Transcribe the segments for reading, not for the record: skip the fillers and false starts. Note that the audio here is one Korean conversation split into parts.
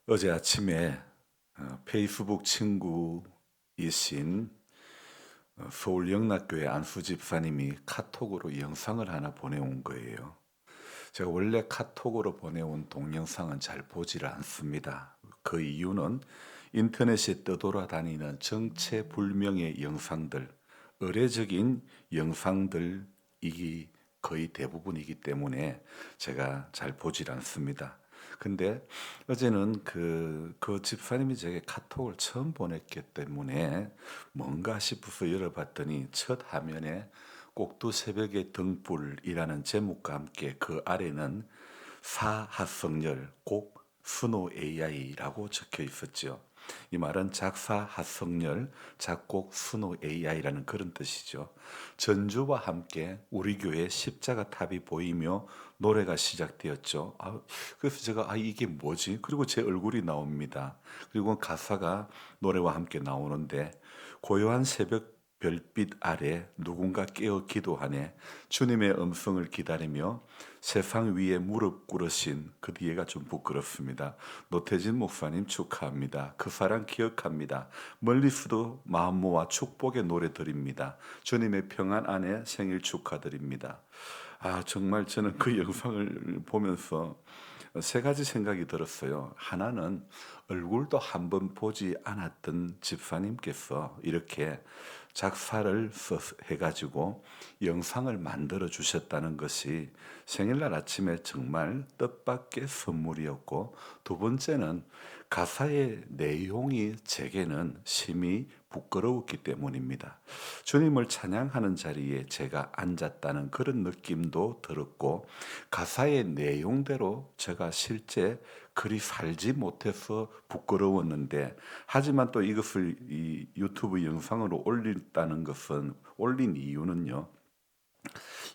어제 아침에 페이스북 친구이신 서울 영락교회 안수 집사님이 카톡으로 영상을 하나 보내온 거예요. 제가 원래 카톡으로 보내온 동영상은 잘 보지를 않습니다. 그 이유는 인터넷에 떠돌아다니는 정체불명의 영상들, 의례적인 영상들이 거의 대부분이기 때문에 제가 잘 보질 않습니다. 근데 어제는 그 집사님이 제게 카톡을 처음 보냈기 때문에 뭔가 싶어서 열어봤더니 첫 화면에 꼭두 새벽의 등불이라는 제목과 함께 그 아래는 사하성열 곡 순호 AI라고 적혀 있었죠. 이 말은 작사 하성열 작곡 순호 AI라는 그런 뜻이죠. 전주와 함께 우리 교회 십자가 탑이 보이며 노래가 시작되었죠. 그래서 제가 이게 뭐지? 그리고 제 얼굴이 나옵니다. 그리고 가사가 노래와 함께 나오는데 고요한 새벽 별빛 아래 누군가 깨어 기도하네 주님의 음성을 기다리며 세상 위에 무릎 꿇으신 그 뒤에가 좀 부끄럽습니다. 노태진 목사님 축하합니다. 그 사랑 기억합니다. 멀리서도 마음 모아 축복의 노래 드립니다. 주님의 평안 안에 생일 축하드립니다. 정말 저는 그 영상을 보면서 세 가지 생각이 들었어요. 하나는 얼굴도 한번 보지 않았던 집사님께서 이렇게 작사를 해가지고 영상을 만들어 주셨다는 것이 생일날 아침에 정말 뜻밖의 선물이었고, 두 번째는 가사의 내용이 제게는 심히 부끄러웠기 때문입니다. 주님을 찬양하는 자리에 제가 앉았다는 그런 느낌도 들었고, 가사의 내용대로 제가 실제 그리 살지 못해서 부끄러웠는데, 하지만 또 이것을 이 유튜브 영상으로 올린 이유는요,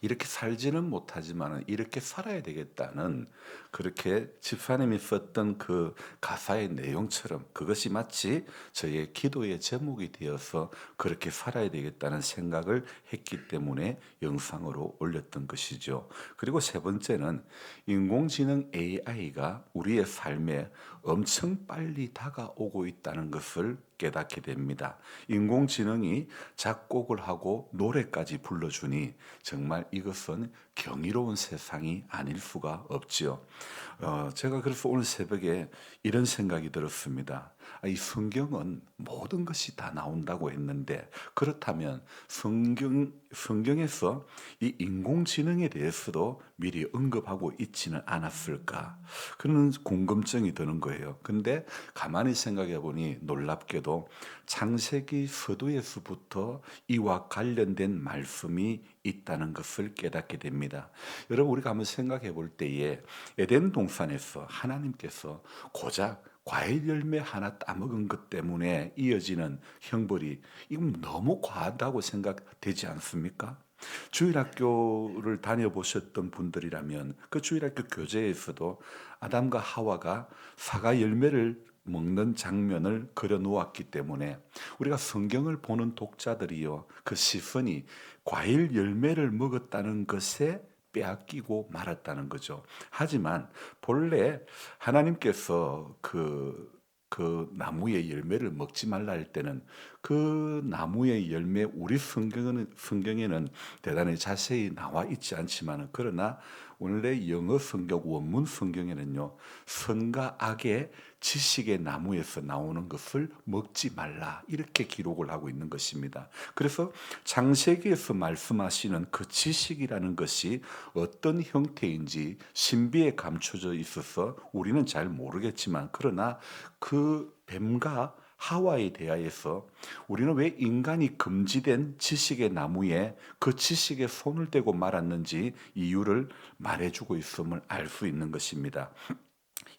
이렇게 살지는 못하지만 이렇게 살아야 되겠다는, 그렇게 집사님이 썼던 그 가사의 내용처럼 그것이 마치 저의 기도의 제목이 되어서 그렇게 살아야 되겠다는 생각을 했기 때문에 영상으로 올렸던 것이죠. 그리고 세 번째는 인공지능 AI가 우리의 삶에 엄청 빨리 다가오고 있다는 것을 깨닫게 됩니다. 인공지능이 작곡을 하고 노래까지 불러주니 정말 이것은 경이로운 세상이 아닐 수가 없지요. 제가 그래서 오늘 새벽에 이런 생각이 들었습니다. 이 성경은 모든 것이 다 나온다고 했는데, 그렇다면 성경에서 이 인공지능에 대해서도 미리 언급하고 있지는 않았을까? 그런 궁금증이 드는 거예요. 근데 가만히 생각해 보니 놀랍게도 창세기 서두에서부터 이와 관련된 말씀이 있다는 것을 깨닫게 됩니다. 여러분, 우리가 한번 생각해 볼 때에 에덴 동산에서 하나님께서 고작 과일 열매 하나 따먹은 것 때문에 이어지는 형벌이, 이건 너무 과하다고 생각되지 않습니까? 주일학교를 다녀보셨던 분들이라면 그 주일학교 교재에서도 아담과 하와가 사과 열매를 먹는 장면을 그려 놓았기 때문에 우리가 성경을 보는 독자들이요, 그 시선이 과일 열매를 먹었다는 것에 빼앗기고 말았다는 거죠. 하지만 본래 하나님께서 그 나무의 열매를 먹지 말라 할 때는 그 나무의 열매, 우리 성경에는 대단히 자세히 나와 있지 않지만, 그러나 원래 영어 성경 원문 성경에는요, 선과 악의 지식의 나무에서 나오는 것을 먹지 말라 이렇게 기록을 하고 있는 것입니다. 그래서 창세기에서 말씀하시는 그 지식이라는 것이 어떤 형태인지 신비에 감춰져 있어서 우리는 잘 모르겠지만, 그러나 그 뱀과 하와에 대하여서 우리는 왜 인간이 금지된 지식의 나무에 그 지식에 손을 대고 말았는지 이유를 말해주고 있음을 알 수 있는 것입니다.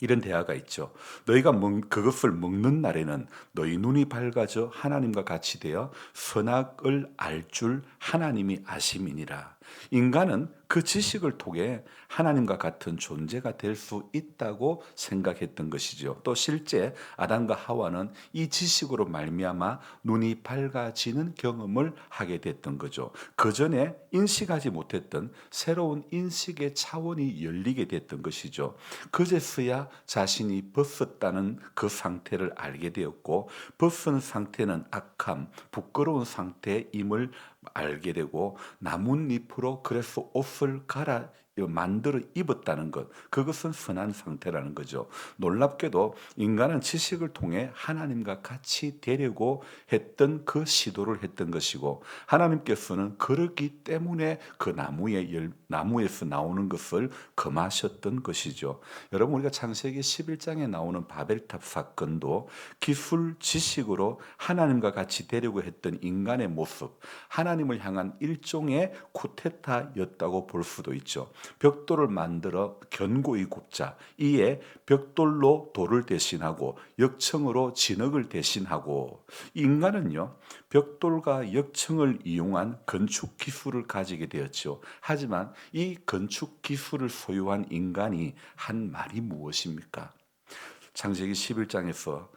이런 대화가 있죠. 너희가 그것을 먹는 날에는 너희 눈이 밝아져 하나님과 같이 되어 선악을 알 줄 하나님이 아심이니라. 인간은 그 지식을 통해 하나님과 같은 존재가 될 수 있다고 생각했던 것이죠. 또 실제 아담과 하와는 이 지식으로 말미암아 눈이 밝아지는 경험을 하게 됐던 거죠. 그 전에 인식하지 못했던 새로운 인식의 차원이 열리게 됐던 것이죠. 그제서야 자신이 벗었다는 그 상태를 알게 되었고, 벗은 상태는 악함, 부끄러운 상태임을 알게 되고, 나뭇잎으로 그래서 옷을 갈아 만들어 입었다는 것, 그것은 선한 상태라는 거죠. 놀랍게도 인간은 지식을 통해 하나님과 같이 되려고 했던 그 시도를 했던 것이고, 하나님께서는 그러기 때문에 그 나무에서 나오는 것을 금하셨던 것이죠. 여러분, 우리가 창세기 11장에 나오는 바벨탑 사건도 기술 지식으로 하나님과 같이 되려고 했던 인간의 모습, 하나님을 향한 일종의 쿠데타였다고 볼 수도 있죠. 벽돌을 만들어 견고히 굽자. 이에 벽돌로 돌을 대신하고 역청으로 진흙을 대신하고, 인간은요 벽돌과 역청을 이용한 건축 기술을 가지게 되었죠. 하지만 이 건축 기술을 소유한 인간이 한 말이 무엇입니까? 창세기 11장에서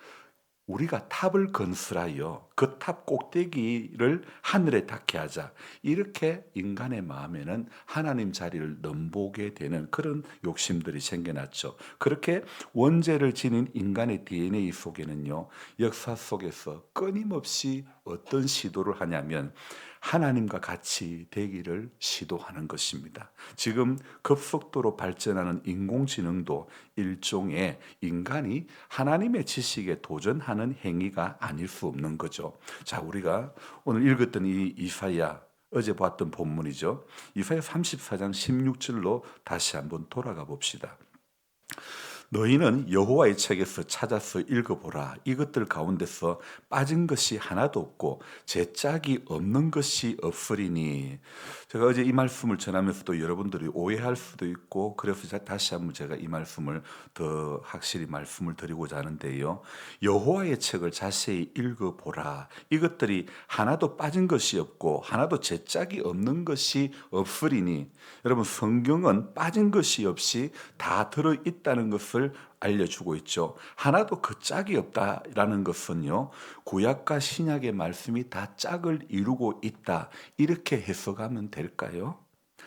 우리가 탑을 건설하여 그 탑 꼭대기를 하늘에 닿게 하자. 이렇게 인간의 마음에는 하나님 자리를 넘보게 되는 그런 욕심들이 생겨났죠. 그렇게 원죄를 지닌 인간의 DNA 속에는요, 역사 속에서 끊임없이 어떤 시도를 하냐면 하나님과 같이 되기를 시도하는 것입니다. 지금 급속도로 발전하는 인공지능도 일종의 인간이 하나님의 지식에 도전하는 행위가 아닐 수 없는 거죠. 자, 우리가 오늘 읽었던 이 이사야, 어제 봤던 본문이죠. 이사야 34장 16절로 다시 한번 돌아가 봅시다. 너희는 여호와의 책에서 찾아서 읽어보라. 이것들 가운데서 빠진 것이 하나도 없고 제 짝이 없는 것이 없으리니. 제가 어제 이 말씀을 전하면서도 여러분들이 오해할 수도 있고, 그래서 다시 한번 제가 이 말씀을 더 확실히 말씀을 드리고자 하는데요. 여호와의 책을 자세히 읽어보라. 이것들이 하나도 빠진 것이 없고 하나도 제 짝이 없는 것이 없으리니. 여러분, 성경은 빠진 것이 없이 다 들어있다는 것을 알려주고 있죠. 하나도 그 짝이 없다라는 것은요, 구약과 신약의 말씀이 다 짝을 이루고 있다, 이렇게 해석하면 될까요?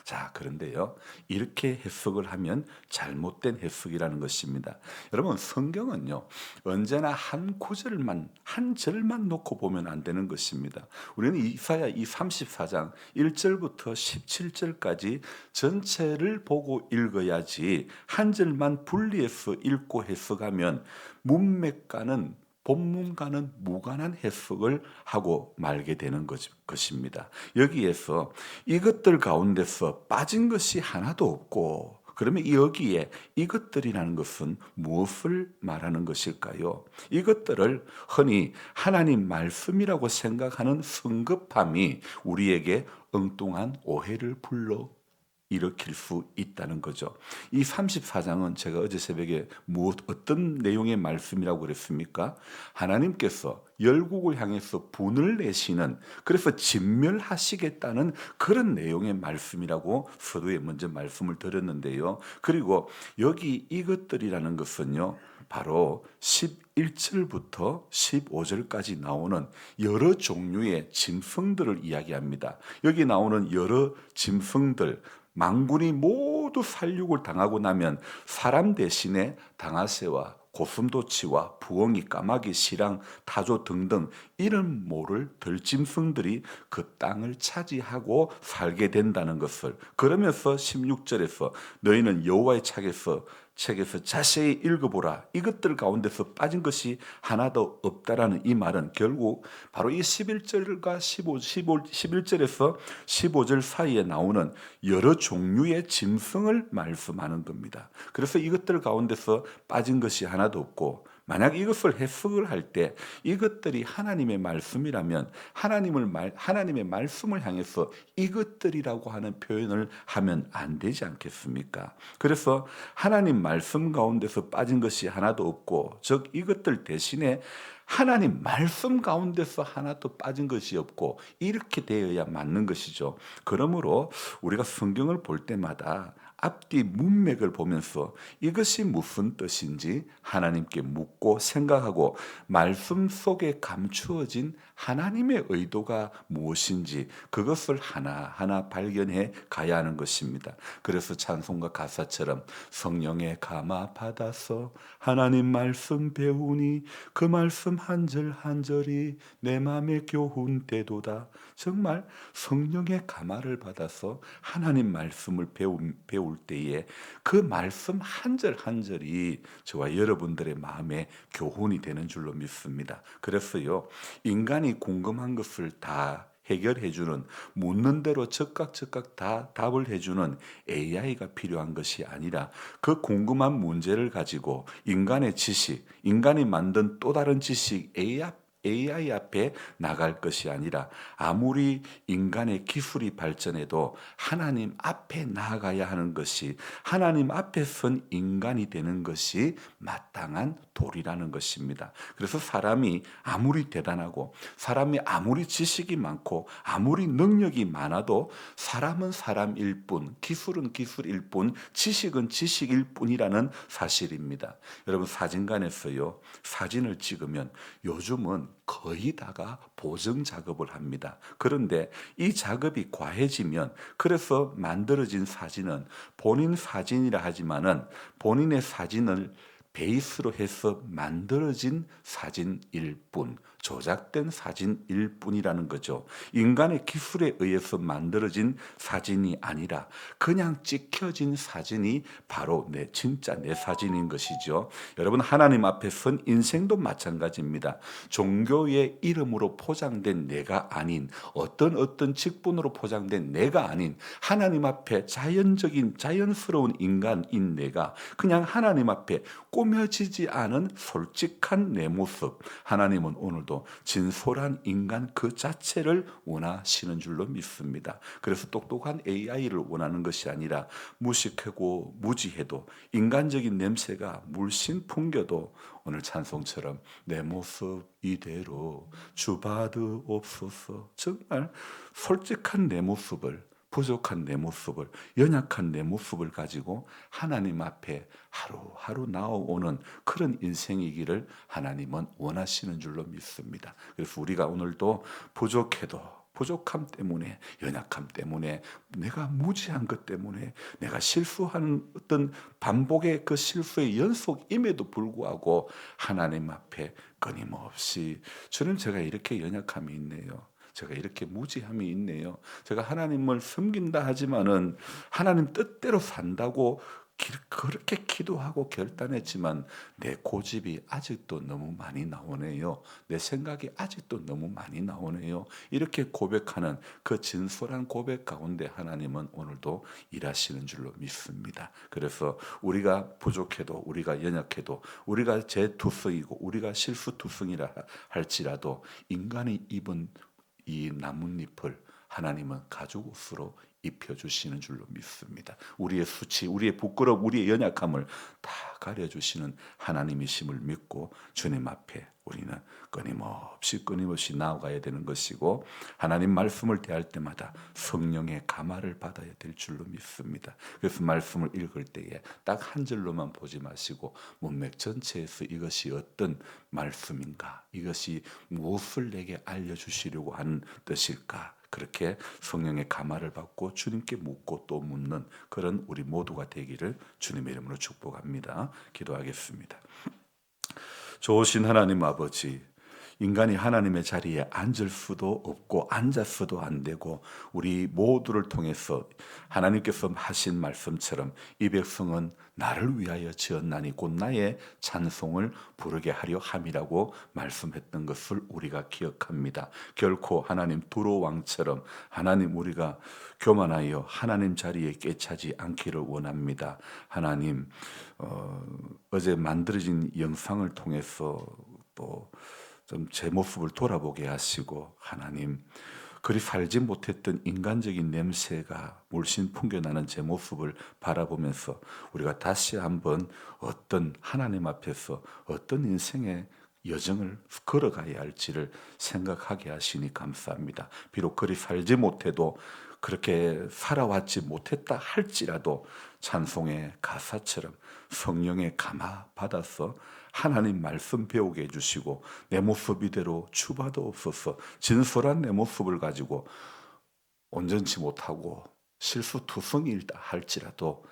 자, 그런데요, 이렇게 해석을 하면 잘못된 해석이라는 것입니다. 여러분, 성경은요 언제나 한 구절만, 한 절만 놓고 보면 안 되는 것입니다. 우리는 이사야 이 34장 1절부터 17절까지 전체를 보고 읽어야지, 한 절만 분리해서 읽고 해석하면 문맥과는, 본문과는 무관한 해석을 하고 말게 되는 것입니다. 여기에서 이것들 가운데서 빠진 것이 하나도 없고, 그러면 여기에 이것들이라는 것은 무엇을 말하는 것일까요? 이것들을 흔히 하나님 말씀이라고 생각하는 성급함이 우리에게 엉뚱한 오해를 불러 일으킬 수 있다는 거죠. 이 34장은 제가 어제 새벽에 어떤 내용의 말씀이라고 그랬습니까? 하나님께서 열국을 향해서 분을 내시는, 그래서 진멸하시겠다는 그런 내용의 말씀이라고 서두에 먼저 말씀을 드렸는데요. 그리고 여기 이것들이라는 것은요, 바로 11절부터 15절까지 나오는 여러 종류의 짐승들을 이야기합니다. 여기 나오는 여러 짐승들, 만군이 모두 살육을 당하고 나면 사람 대신에 당아새와 고슴도치와 부엉이, 까마귀, 시랑, 타조 등등 이름 모를 들짐승들이 그 땅을 차지하고 살게 된다는 것을, 그러면서 16절에서 너희는 여호와의 책에서 자세히 읽어보라. 이것들 가운데서 빠진 것이 하나도 없다라는 이 말은 결국 바로 이 11절과 11절에서 15절 사이에 나오는 여러 종류의 짐승을 말씀하는 겁니다. 그래서 이것들 가운데서 빠진 것이 하나도 없고 만약 이것을 해석을 할 때 이것들이 하나님의 말씀이라면 하나님의 말씀을 향해서 이것들이라고 하는 표현을 하면 안 되지 않겠습니까? 그래서 하나님 말씀 가운데서 빠진 것이 하나도 없고, 즉 이것들 대신에 하나님 말씀 가운데서 하나도 빠진 것이 없고, 이렇게 되어야 맞는 것이죠. 그러므로 우리가 성경을 볼 때마다 앞뒤 문맥을 보면서 이것이 무슨 뜻인지 하나님께 묻고 생각하고, 말씀 속에 감추어진 하나님의 의도가 무엇인지 그것을 하나하나 발견해 가야 하는 것입니다. 그래서 찬송가 가사처럼 성령의 감화 받아서 하나님 말씀 배우니 그 말씀 한 절 한 절이 내 맘에 교훈되도다. 정말 성령의 감화를 받아서 하나님 말씀을 배울 때에 그 말씀 한 절 한 절이 저와 여러분들의 마음에 교훈이 되는 줄로 믿습니다. 그래서요, 인간이 궁금한 것을 다 해결해주는, 묻는 대로 즉각 다 답을 해주는 AI가 필요한 것이 아니라, 그 궁금한 문제를 가지고 인간의 지식, 인간이 만든 또 다른 지식 AI 앞에 나갈 것이 아니라, 아무리 인간의 기술이 발전해도 하나님 앞에 나아가야 하는 것이, 하나님 앞에 선 인간이 되는 것이 마땅한 도리라는 것입니다. 그래서 사람이 아무리 대단하고, 사람이 아무리 지식이 많고, 아무리 능력이 많아도 사람은 사람일 뿐, 기술은 기술일 뿐, 지식은 지식일 뿐이라는 사실입니다. 여러분, 사진관에서요, 사진을 찍으면 요즘은 거의 다가 보정 작업을 합니다. 그런데 이 작업이 과해지면, 그래서 만들어진 사진은 본인 사진이라 하지만은 본인의 사진을 베이스로 해서 만들어진 사진일 뿐, 조작된 사진일 뿐이라는 거죠. 인간의 기술에 의해서 만들어진 사진이 아니라 그냥 찍혀진 사진이 바로 진짜 내 사진인 것이죠. 여러분, 하나님 앞에 선 인생도 마찬가지입니다. 종교의 이름으로 포장된 내가 아닌, 어떤 직분으로 포장된 내가 아닌, 하나님 앞에 자연스러운 인간인 내가 그냥 하나님 앞에 꾸며지지 않은 솔직한 내 모습, 하나님은 오늘도 진솔한 인간 그 자체를 원하시는 줄로 믿습니다. 그래서 똑똑한 AI를 원하는 것이 아니라, 무식하고 무지해도 인간적인 냄새가 물씬 풍겨도 오늘 찬송처럼 내 모습 이대로 주받으옵소서, 정말 솔직한 내 모습을, 부족한 내 모습을, 연약한 내 모습을 가지고 하나님 앞에 하루하루 나아오는 그런 인생이기를 하나님은 원하시는 줄로 믿습니다. 그래서 우리가 오늘도 부족함 때문에, 연약함 때문에, 내가 무지한 것 때문에, 내가 실수하는 어떤 반복의 그 실수의 연속임에도 불구하고 하나님 앞에 끊임없이, 주님, 제가 이렇게 연약함이 있네요. 제가 이렇게 무지함이 있네요. 제가 하나님을 섬긴다 하지만은 하나님 뜻대로 산다고 그렇게 기도하고 결단했지만 내 고집이 아직도 너무 많이 나오네요. 내 생각이 아직도 너무 많이 나오네요. 이렇게 고백하는 그 진솔한 고백 가운데 하나님은 오늘도 일하시는 줄로 믿습니다. 그래서 우리가 부족해도, 우리가 연약해도, 우리가 재투성이고 우리가 실수투성이라 할지라도 인간이 입은 이 나뭇잎을 하나님은 가죽옷으로 입혀주시는 줄로 믿습니다. 우리의 수치, 우리의 부끄러움, 우리의 연약함을 다 가려주시는 하나님이심을 믿고 주님 앞에 우리는 끊임없이 나아가야 되는 것이고, 하나님 말씀을 대할 때마다 성령의 감화를 받아야 될 줄로 믿습니다. 그래서 말씀을 읽을 때에 딱 한 절로만 보지 마시고 문맥 전체에서 이것이 어떤 말씀인가, 이것이 무엇을 내게 알려주시려고 하는 뜻일까, 그렇게 성령의 감화를 받고 주님께 묻고 또 묻는 그런 우리 모두가 되기를 주님의 이름으로 축복합니다. 기도하겠습니다. 좋으신 하나님 아버지, 인간이 하나님의 자리에 앉을 수도 없고 앉았어도 안 되고, 우리 모두를 통해서 하나님께서 하신 말씀처럼 이 백성은 나를 위하여 지었나니 곧 나의 찬송을 부르게 하려 함이라고 말씀했던 것을 우리가 기억합니다. 결코 하나님 두로 왕처럼 하나님 우리가 교만하여 하나님 자리에 깨차지 않기를 원합니다. 하나님 어제 만들어진 영상을 통해서 또 좀 제 모습을 돌아보게 하시고, 하나님 그리 살지 못했던 인간적인 냄새가 물씬 풍겨나는 제 모습을 바라보면서 우리가 다시 한번 어떤 하나님 앞에서 어떤 인생의 여정을 걸어가야 할지를 생각하게 하시니 감사합니다. 비록 그리 살지 못해도, 그렇게 살아왔지 못했다 할지라도 찬송의 가사처럼 성령의 감화 받아서 하나님 말씀 배우게 해주시고, 내 모습 이대로 주봐도 없어서 진솔한 내 모습을 가지고 온전치 못하고 실수투성이다 할지라도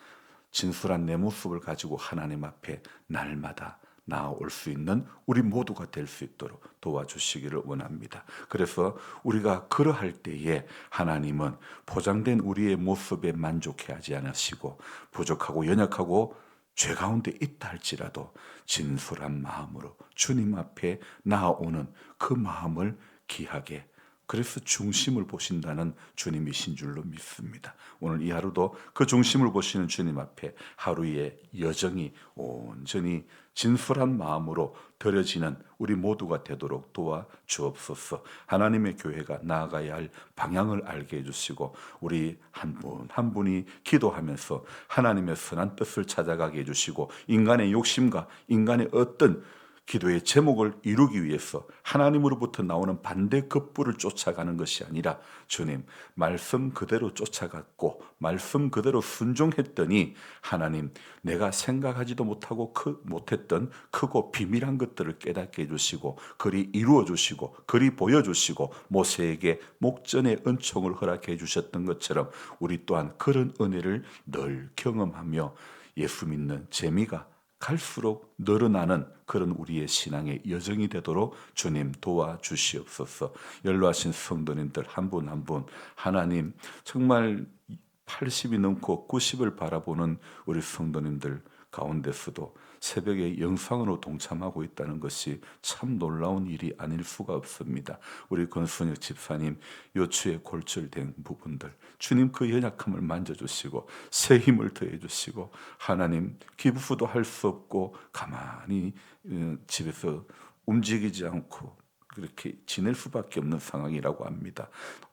진솔한 내 모습을 가지고 하나님 앞에 날마다 나아올 수 있는 우리 모두가 될 수 있도록 도와주시기를 원합니다. 그래서 우리가 그러할 때에 하나님은 포장된 우리의 모습에 만족해 하지 않으시고, 부족하고 연약하고 죄 가운데 있다 할지라도 진솔한 마음으로 주님 앞에 나아오는 그 마음을 귀하게, 그래서 중심을 보신다는 주님이신 줄로 믿습니다. 오늘 이 하루도 그 중심을 보시는 주님 앞에 하루의 여정이 온전히 진솔한 마음으로 드려지는 우리 모두가 되도록 도와주옵소서. 하나님의 교회가 나아가야 할 방향을 알게 해주시고, 우리 한 분 한 분이 기도하면서 하나님의 선한 뜻을 찾아가게 해주시고, 인간의 욕심과 인간의 어떤 기도의 제목을 이루기 위해서 하나님으로부터 나오는 반대 급부를 쫓아가는 것이 아니라, 주님 말씀 그대로 쫓아갔고 말씀 그대로 순종했더니 하나님 내가 생각하지도 못하고 못했던 크고 비밀한 것들을 깨닫게 해주시고, 그리 이루어 주시고 그리 보여주시고 모세에게 목전의 은총을 허락해 주셨던 것처럼 우리 또한 그런 은혜를 늘 경험하며 예수 믿는 재미가 갈수록 늘어나는 그런 우리의 신앙의 여정이 되도록 주님 도와주시옵소서. 연로하신 성도님들 한 분 한 분, 하나님 정말 80이 넘고 90을 바라보는 우리 성도님들 가운데서도 새벽에 영상으로 동참하고 있다는 것이 참 놀라운 일이 아닐 수가 없습니다. 우리 권순혁 집사님 요추에 골절된 부분들 주님 그 연약함을 만져주시고 새 힘을 더해주시고, 하나님 기부도 할 수 없고 가만히 집에서 움직이지 않고 그렇게 지낼 수밖에 없는 상황이라고 합니다.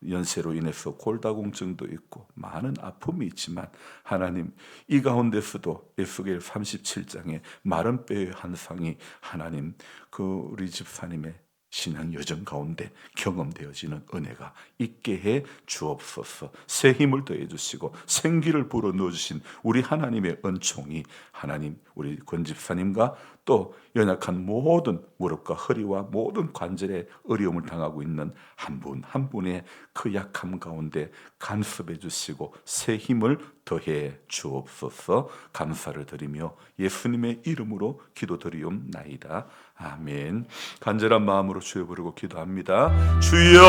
연세로 인해서 골다공증도 있고 많은 아픔이 있지만, 하나님 이 가운데서도 에스겔 37장에 마른 뼈의 환상이 하나님 그 우리 집사님의 신앙 여정 가운데 경험되어지는 은혜가 있게 해 주옵소서. 새 힘을 더해 주시고 생기를 불어 넣어 주신 우리 하나님의 은총이 하나님 우리 권 집사님과 또 연약한 모든 무릎과 허리와 모든 관절에 어려움을 당하고 있는 한 분 한 분의 그 약함 가운데 간섭해 주시고 새 힘을 더해 주옵소서. 감사를 드리며 예수님의 이름으로 기도드리옵나이다. 아멘. 간절한 마음으로 주여 부르고 기도합니다. 주여,